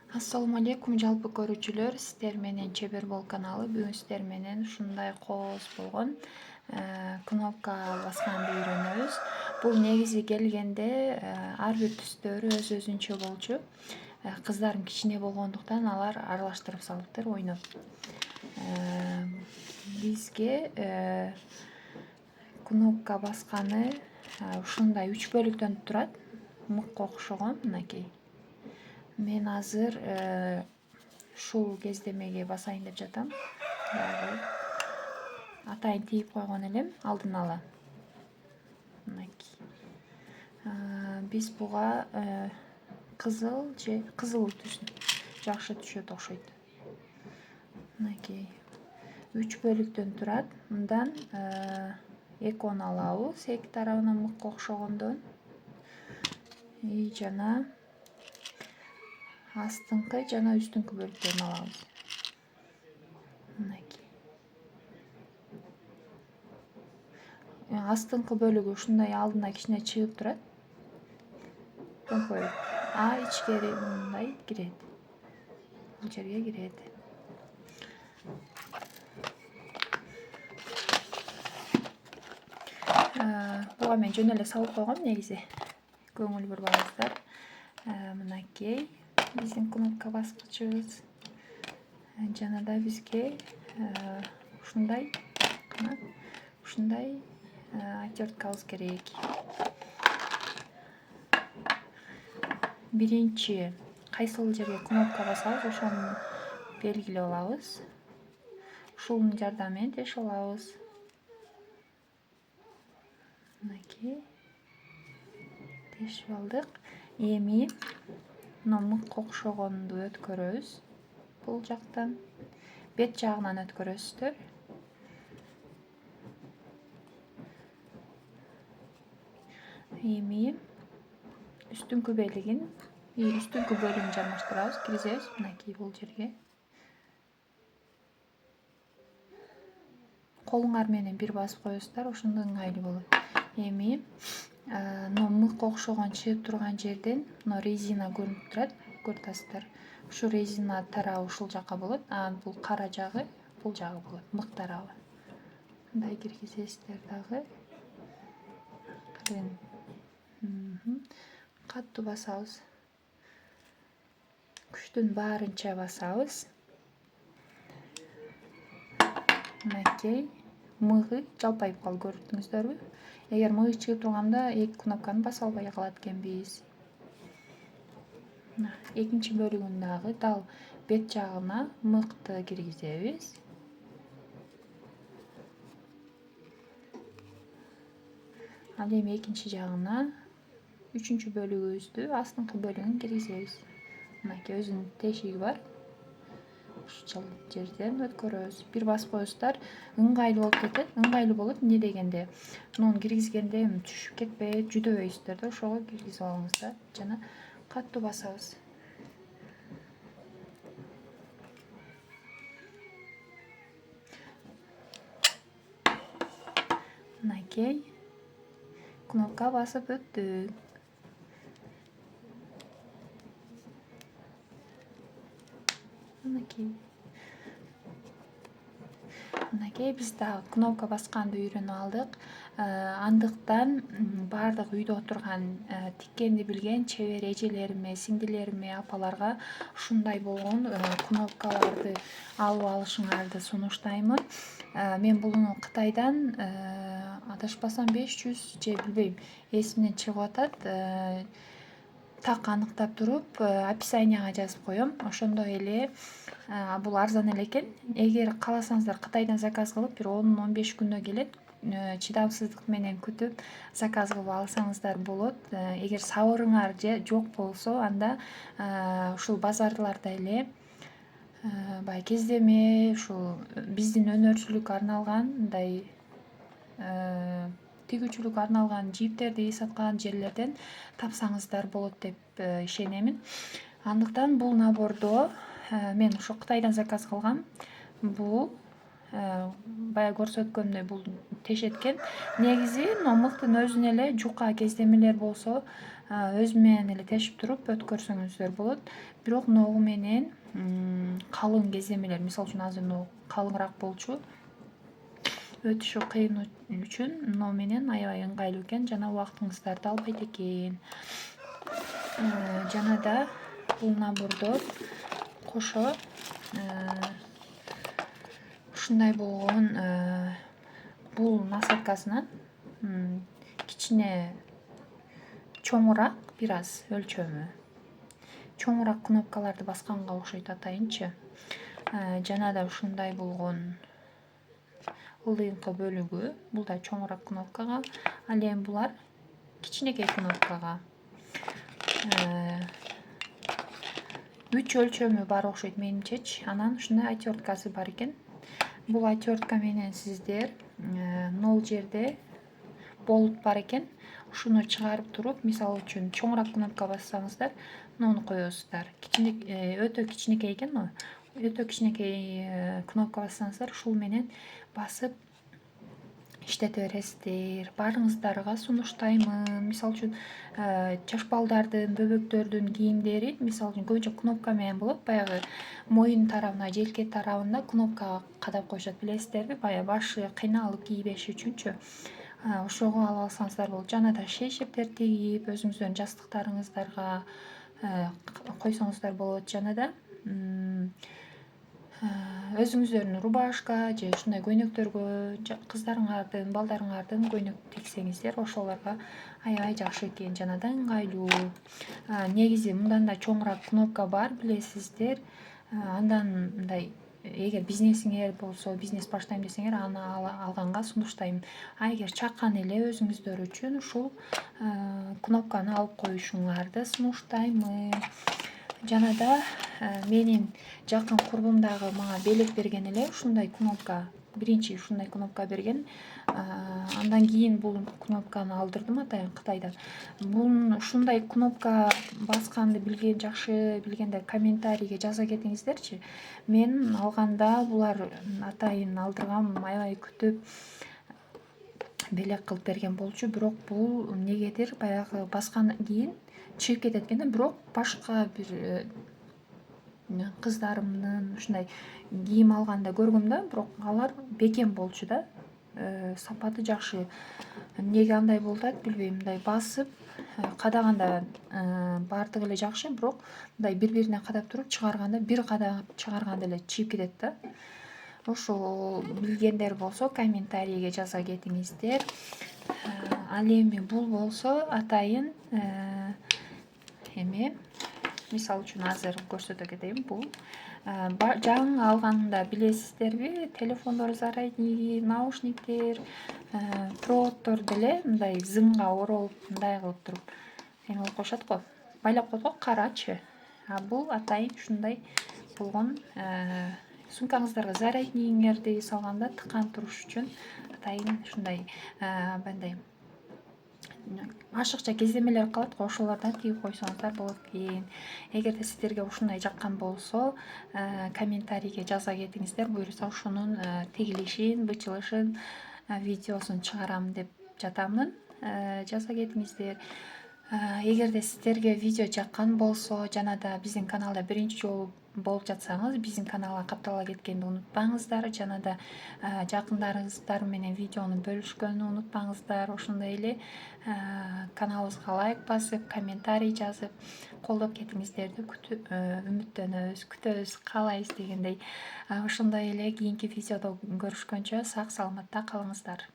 Assalamu алейкум жалпы көрүүчүлөр, сиздер менен Чебер Бол каналы. Бүгүн сиздер менен ушундай кооз болгон кнопка басканды үйрөнөбүз. Бул негизи келгенде ар бир түстөрү өз-өзүнчө болчу. Кыздарым кичине болгондуктан алар аралаштырып салыптыр ойноп. Бизге кнопка басканы ушундай 3 бөлүктөн турат. Мыкка окшогон мынакей. Мен азыр ушул кездемеге басайын деп жатам. Атайын тийип койгон элем алдын ала. Мынакей. Биз буга кызыл түс жакшы түшөт окшойт. Мынакей. 3 бөлүктөн турат. Мындан 2 алабыз, эки тарабынан мыкка окшогондон. Жана астыңкы жана үстүңкү бөлүктөрүн алабыз. Мынакей. Астыңкы бөлүгү ушундай алдына кичине чыгып турат. Төмпөйүп. Ичкери мындай кирет. Бул жерге кирет. Буга мен жөн эле салып койгом негизи. Көңүл бурбаңыздар. Мынакей. Биздин кнопка баскычыбыз. Жана да бизге ушундай отверткабыз керек. Биринчи кайсыл жерге кнопка басабыз, ошону белгилеп алабыз. Ушунун жардамы менен тешип алабыз. Мынакей. Тешип алдык. Эми мыкка окшогонду өткөрөбүз. Бул жактан бет жагынан өткөрөсүздөр. Эми үстүңкү бөлүгүн жармаштырабыз, киргизебиз мынакей бул жерге. Колуңар менен бир басып коесуздар, ошондо ыңгайлуу болот. Эми мыкка окшогон чыгып турган жерден резина көрүнүп турат, көрүп атасыздар. Ушу резина тарабы ушул жака болот, бул кара жагы бул жагы болот, мык тарабы. Мындай киргизесиздер дагы. Катуу басабыз. Күчтүн баарынча басабыз. Мынакей. Мыгы жалпайып калды, көрдүңүздөрбү? Эгер мыгы чыгып турганда эки кнопканы баса албай калат экенбиз. Экинчи бөлүгүн дагы дал бет жагына мыкты киргизебиз. Ал эми экинчи жагына үчүнчү бөлүгүбүздү, астыңкы бөлүгүн киргизебиз. Мынакей өзүнүн тешиги бар. Ушул жерден өткөрөбүз. Бир басып коесуздар, ыңгайлуу болуп кетет. Ыңгайлуу болот эмне дегенде, муну киргизгенде түшүп кетпейт, жүдөбөйсүздөр да, ошого киргизип алыңыздар. Жана катуу басабыз. Мынакей. Кнопка басып өттүк. Мынакей биз дагы кнопка басканды үйрөнүп алдык. Андыктан баардык үйдө отурган тиккенди билген чебер эжелериме, сиңдилериме, апаларга ушундай болгон кнопкаларды алып алышыңарды сунуштаймын. Мен буну Кытайдан адашпасам 500 же билбейм, эсимден чыгып атат. Так аныктап туруп, описанияга жазып коем. Ошондо эле бул арзан эле экен. Эгер кааласаңыздар Кытайдан заказ кылып, бир 10-15 күндө келет. Чыдамсыздык менен күтүп заказ кылып алсаңыздар болот. Эгер сабырыңар жок болсо, анда ушул базарларда эле баягы кездеме, ушул биздин өнөрчүлүккө арналган мындай тигүүчүлүккө арналган жиптерди саткан жерлерден тапсаңыздар болот деп ишенемин. Андыктан бул набордо мен ушу Кытайдан заказ кылгам. Бул баягы көрсөткөндөй бул тешеткен. Негизи мыктын өзүнө эле жука кездемелер болсо өзү менен эле тешип туруп өткөрсөңүздөр болот. Бирок ногу менен калың кеземелер, мисалы үчүн азыр ногу калыңыраак болчу, өтүшү кыйын үчүн но менен аябай ыңгайлуу экен жана убактыңыздарды албайт экен. Жана да бул набордо кошо ушундай болгон бул насадкасынан кичине чоңураак, бир аз өлчөмү чоңураак кнопкаларды басканга окшойт атайынчы. Жана да ушундай болгон ылдыйкы бөлүгү, бул да чоңураак кнопкага, ал эми булар кичинекей кнопкага. 3 өлчөмү бар окшойт менимчечи. Анан ушундай отверткасы бар экен. Бул отвертка менен сиздер 0 жерде болут бар экен. Ушуну чыгарып туруп, мисалы үчүн чоңураак кнопка бассаңыздар, муну коесуздар. Өтө кичинекей экен го. Өтө кичинекей кнопка бассаңыздар, ушул менен басып иштете бересиздер. Баарыңыздарга сунуштаймын. Мисалы үчүн жаш балдардын, бөбөктөрдүн кийимдери мисалы үчүн көбүнчө кнопка менен болот. Баягы моюн тарабына, желке тарабында кнопкага кадап коюшат, билесиздерби? Баягы башы кыйналып кийбеши үчүнчү. Ошого алып алсаңыздар болот. Жана да шейшептер тигип, өзүңүздөрдүн жастыктарыңыздарга койсоңуздар болот. Жана да өзүңүздөрдүн рубашка же ушундай көйнөктөргө кыздарыңардын, балдарыңардын көйнөк тиксеңиздер, ошолорго аябай жакшы экен. Жана да ыңгайлуу. Негизи мындан да чоңураак кнопка бар, билесиздер. Андан мындай эгер бизнесиңер болсо, бизнес баштайм десеңер, аны алганга сунуштайм. Эгер чакан эле өзүңүздөр үчүн ушул кнопканы алып коюшуңарды сунуштаймын. Жана да менин жакын курбум дагы мага белек берген эле ушундай кнопка, биринчи ушундай кнопка берген. Андан кийин бул кнопканы алдырдым атайын Кытайдан. Бул ушундай кнопка басканды билген, жакшы билгендер комментарийге жаза кетиңиздерчи. Мен алганда булар атайын алдыргам, аябай күтүп белек кылып берген болчу, бирок бул негедир баягы баскандан кийин чыгып кетет экен да. Бирок башка бир кыздарымдын ушундай кийим алганда көргөм да, бирок алар бекем болчу да, сапаты жакшы. Эмнеге андай болуп атат билбейм. Мындай басып кадаганда баардыгы эле жакшы, бирок мындай бири-бирине кадап туруп чыгарганда, бир кадап чыгарганда эле чыгып кетет да. Ошол билгендер болсо комментарийге жаза кетиңиздер. Ал эми бул болсо атайын эме, мисалы үчүн азыр көрсөтө кетейин. Бул жаңы алганда билесиздерби, телефондор зарядниги, наушниктер, проводдор деле мындай зымга оролуп, мындай кылып туруп эме кылып коюшат го, байлап коет го, карачы. Бул атайын ушундай болгон сумкаңыздарга заряднигиңерди салганда тыкан туруш үчүн атайын ушундай мындай ашыкча кеземелер калат го, ошолордон тигип койсоңуздар болот экен. Эгерде сиздерге ушундай жаккан болсо, комментарийге жаза кетиңиздер. Буюрса ушунун тигилишин, бычылышын, видеосун чыгарам деп жатамын. Жаза кетиңиздер. Эгерде сиздерге видео жаккан болсо, жана да биздин каналда биринчи жолу болуп жатсаңыз, биздин каналга каттала кеткенди унутпаңыздар. Жана да жакындарыңыздар менен видеону бөлүшкөнү унутпаңыздар. Ошондой эле каналыбызга лайк басып, комментарий жазып, колдоп кетиңиздерди үмүттөнөбүз, күтөбүз, каалайбыз дегендей. Ошондой эле кийинки видеодо көрүшкөнчө сак саламатта калыңыздар.